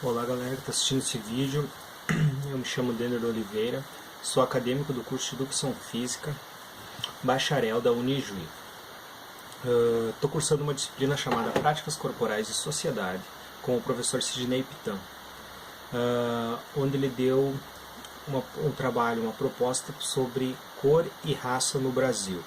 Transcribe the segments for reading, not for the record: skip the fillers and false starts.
Olá galera que está assistindo esse vídeo, eu me chamo Denner Oliveira, sou acadêmico do curso de Educação Física, bacharel da Unijuí. Estou cursando uma disciplina chamada Práticas Corporais e Sociedade com o professor Sidney Pitan, onde ele deu um trabalho, uma proposta sobre cor e raça no Brasil.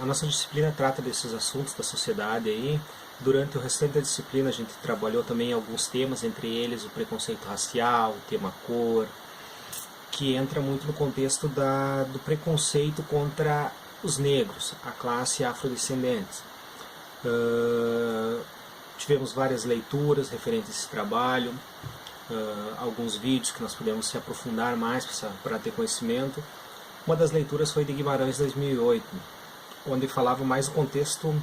A nossa disciplina trata desses assuntos da sociedade aí. Durante o restante da disciplina a gente trabalhou também alguns temas, entre eles o preconceito racial, o tema cor, que entra muito no contexto do preconceito contra os negros, a classe afrodescendente. Tivemos várias leituras referentes a esse trabalho, alguns vídeos que nós pudemos se aprofundar mais para ter conhecimento. Uma das leituras foi de Guimarães 2008, onde falava mais do contexto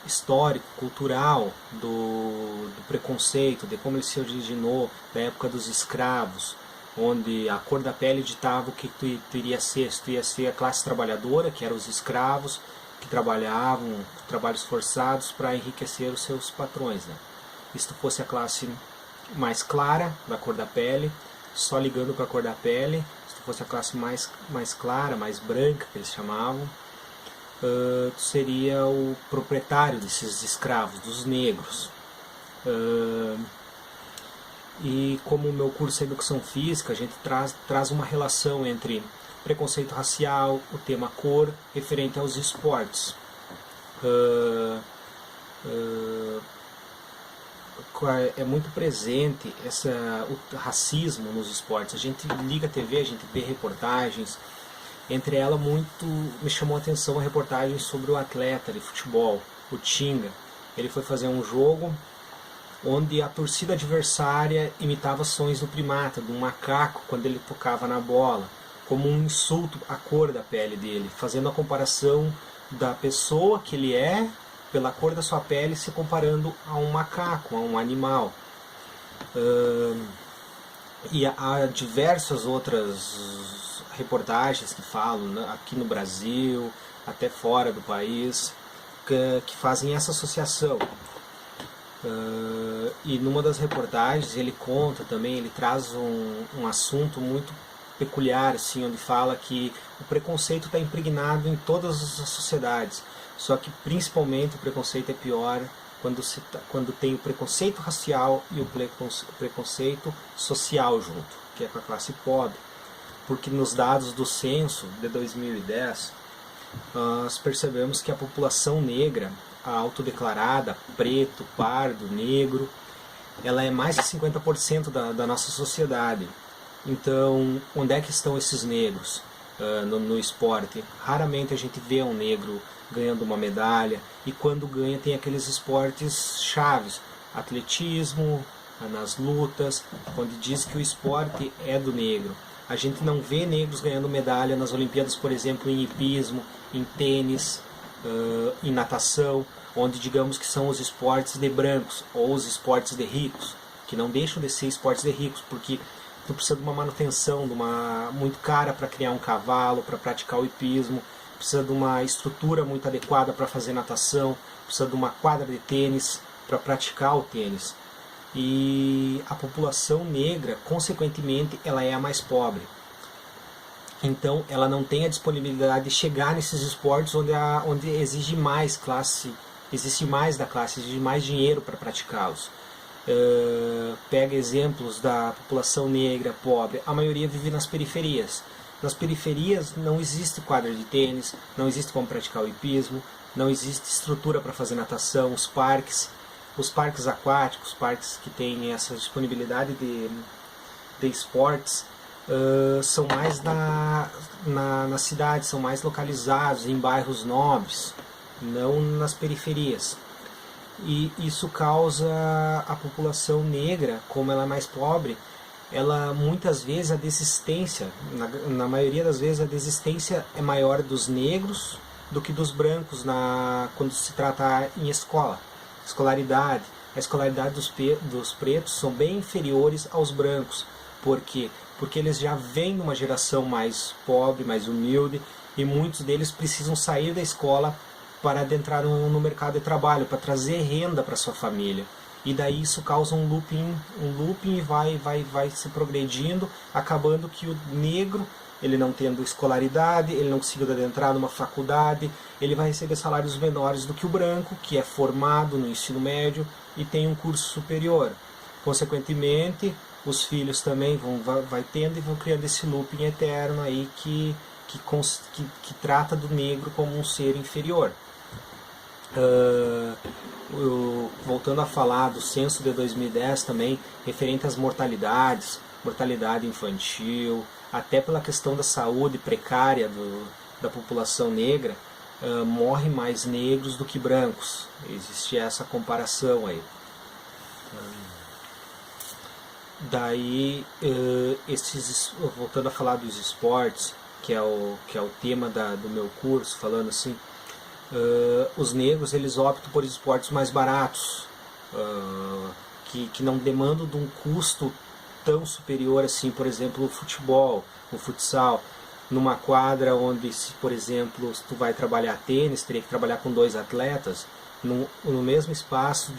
histórico, cultural do preconceito, de como ele se originou, da época dos escravos, onde a cor da pele ditava o que tu iria ser. Se tu ia ser a classe trabalhadora, que eram os escravos, que trabalhavam, trabalhos forçados para enriquecer os seus patrões, né? E se tu fosse a classe mais clara, da cor da pele, só ligando para a cor da pele, se tu fosse a classe mais clara, mais branca, que eles chamavam, tu seria o proprietário desses escravos, dos negros. E como o meu curso é Educação Física, a gente traz uma relação entre preconceito racial, o tema cor, referente aos esportes. É muito presente o racismo nos esportes. A gente liga a TV, a gente vê reportagens. Entre elas, muito me chamou a atenção a reportagem sobre o atleta de futebol, o Tinga. Ele foi fazer um jogo onde a torcida adversária imitava ações do primata, do macaco, quando ele tocava na bola, como um insulto à cor da pele dele, fazendo a comparação da pessoa que ele é, pela cor da sua pele, se comparando a um macaco, a um animal. E há diversas outras reportagens que falam, né, aqui no Brasil, até fora do país, que fazem essa associação. E numa das reportagens ele conta também, ele traz um assunto muito peculiar, assim, onde fala que o preconceito está impregnado em todas as sociedades, só que principalmente o preconceito é pior quando tem o preconceito racial e o preconceito social junto, que é com a classe pobre. Porque nos dados do censo de 2010, nós percebemos que a população negra, a autodeclarada, preto, pardo, negro, ela é mais de 50% da nossa sociedade. Então, onde é que estão esses negros no esporte? Raramente a gente vê um negro ganhando uma medalha, e quando ganha tem aqueles esportes chaves, atletismo, nas lutas, onde diz que o esporte é do negro. A gente não vê negros ganhando medalha nas Olimpíadas, por exemplo, em hipismo, em tênis, em natação, onde digamos que são os esportes de brancos ou os esportes de ricos, que não deixam de ser esportes de ricos, porque tu precisa de uma manutenção muito cara para criar um cavalo, para praticar o hipismo, precisa de uma estrutura muito adequada para fazer natação, precisa de uma quadra de tênis para praticar o tênis. E a população negra, consequentemente, ela é a mais pobre. Então, ela não tem a disponibilidade de chegar nesses esportes onde exige mais da classe, exige mais dinheiro para praticá-los. Pega exemplos da população negra pobre, a maioria vive nas periferias. Nas periferias não existe quadra de tênis, não existe como praticar o hipismo, não existe estrutura para fazer natação, os parques aquáticos, parques que têm essa disponibilidade de esportes, são mais na cidade, são mais localizados em bairros nobres, não nas periferias. E isso causa a população negra, como ela é mais pobre, ela muitas vezes a desistência, na maioria das vezes a desistência é maior dos negros do que dos brancos quando se trata em escolaridade. A escolaridade dos pretos são bem inferiores aos brancos. Por quê? Porque eles já vêm de uma geração mais pobre, mais humilde, e muitos deles precisam sair da escola para adentrar no mercado de trabalho, para trazer renda para sua família. e daí isso causa um looping e vai se progredindo, acabando que o negro, ele não tendo escolaridade, ele não conseguindo adentrar numa faculdade, ele vai receber salários menores do que o branco, que é formado no ensino médio e tem um curso superior. Consequentemente, os filhos também vai tendo e vão criando esse looping eterno aí que trata do negro como um ser inferior. Voltando a falar do censo de 2010 também, referente às mortalidade infantil, até pela questão da saúde precária da população negra, morre mais negros do que brancos. Existe essa comparação aí. Daí, voltando a falar dos esportes, que é o tema do meu curso, falando assim, os negros eles optam por esportes mais baratos, que não demandam de um custo tão superior assim, por exemplo, o futebol, o futsal, numa quadra onde, se, por exemplo, se tu vai trabalhar tênis, teria que trabalhar com 2 atletas, no mesmo espaço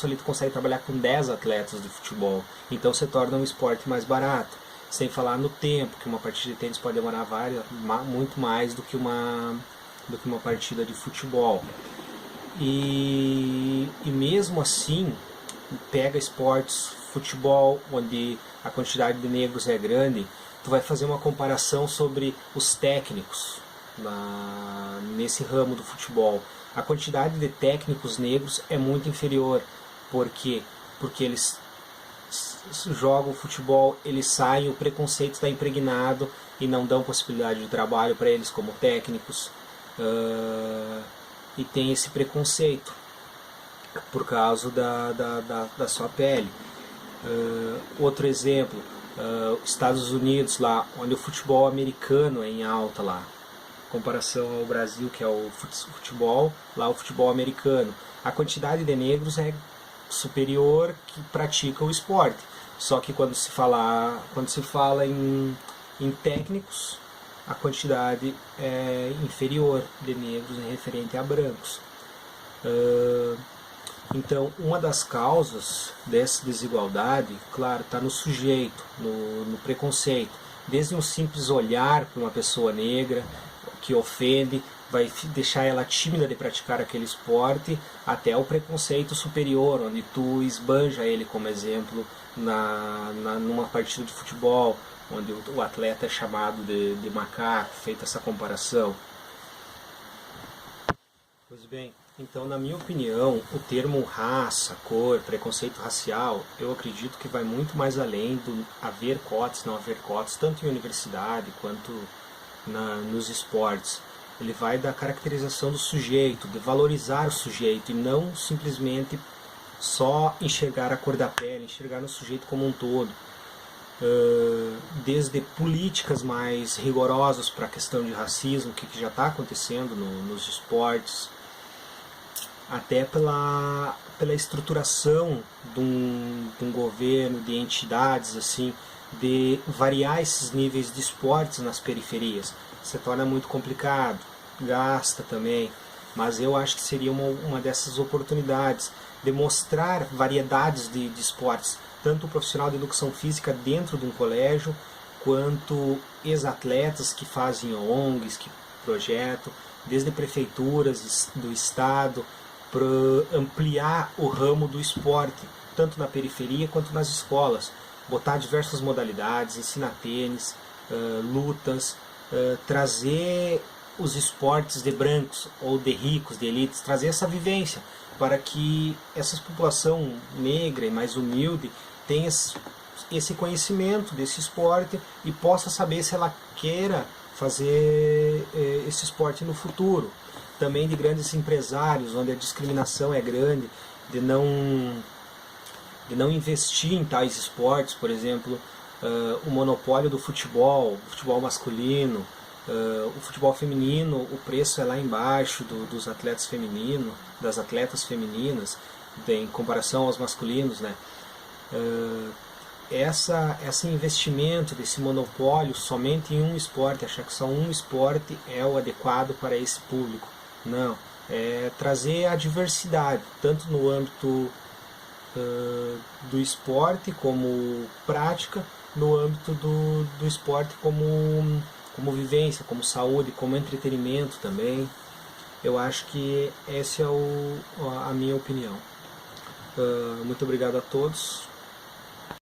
ali tu consegue trabalhar com 10 atletas de futebol, então se torna um esporte mais barato, sem falar no tempo, que uma partida de tênis pode demorar muito mais do que uma partida de futebol. E mesmo assim, pega esportes, futebol, onde a quantidade de negros é grande, tu vai fazer uma comparação sobre os técnicos nesse ramo do futebol. A quantidade de técnicos negros é muito inferior. Por quê? Porque eles jogam futebol, eles saem, o preconceito está impregnado e não dão possibilidade de trabalho para eles como técnicos. E tem esse preconceito por causa da sua pele. Outro exemplo, Estados Unidos, lá onde o futebol americano é em alta lá, em comparação ao Brasil, que é o futebol, lá o futebol americano, a quantidade de negros é superior que praticam o esporte. Só que quando se fala em técnicos, a quantidade é inferior de negros em referente a brancos. Então, uma das causas dessa desigualdade, claro, está no sujeito, no preconceito. Desde um simples olhar para uma pessoa negra que ofende, vai deixar ela tímida de praticar aquele esporte, até o preconceito superior, onde tu esbanja ele como exemplo numa partida de futebol, onde o atleta é chamado de macaco, feita essa comparação. Pois bem, então, na minha opinião, o termo raça, cor, preconceito racial, eu acredito que vai muito mais além do haver cotas, não haver cotas, tanto em universidade quanto nos esportes. Ele vai da caracterização do sujeito, de valorizar o sujeito e não simplesmente só enxergar a cor da pele, enxergar no sujeito como um todo. Desde políticas mais rigorosas para a questão de racismo, que já está acontecendo nos esportes, até pela estruturação de um governo, de entidades, assim, de variar esses níveis de esportes nas periferias. Se torna muito complicado, gasta também, mas eu acho que seria uma dessas oportunidades de mostrar variedades de esportes, tanto o profissional de educação física dentro de um colégio, quanto ex-atletas que fazem ONGs, que projetam, desde prefeituras do estado, para ampliar o ramo do esporte, tanto na periferia quanto nas escolas. Botar diversas modalidades, ensinar tênis, lutas, trazer os esportes de brancos ou de ricos, de elites, trazer essa vivência para que essa população negra e mais humilde tenha esse conhecimento desse esporte e possa saber se ela queira fazer esse esporte no futuro. Também de grandes empresários, onde a discriminação é grande, de não investir em tais esportes, por exemplo, o monopólio do futebol masculino, o futebol feminino, o preço é lá embaixo dos atletas femininos, das atletas femininas, em comparação aos masculinos, né? Esse investimento desse monopólio somente em um esporte, achar que só um esporte é o adequado para esse público. Não, é trazer a diversidade, tanto no âmbito do esporte como prática, no âmbito do esporte como vivência, como saúde, como entretenimento também. Eu acho que essa é a minha opinião. Muito obrigado a todos.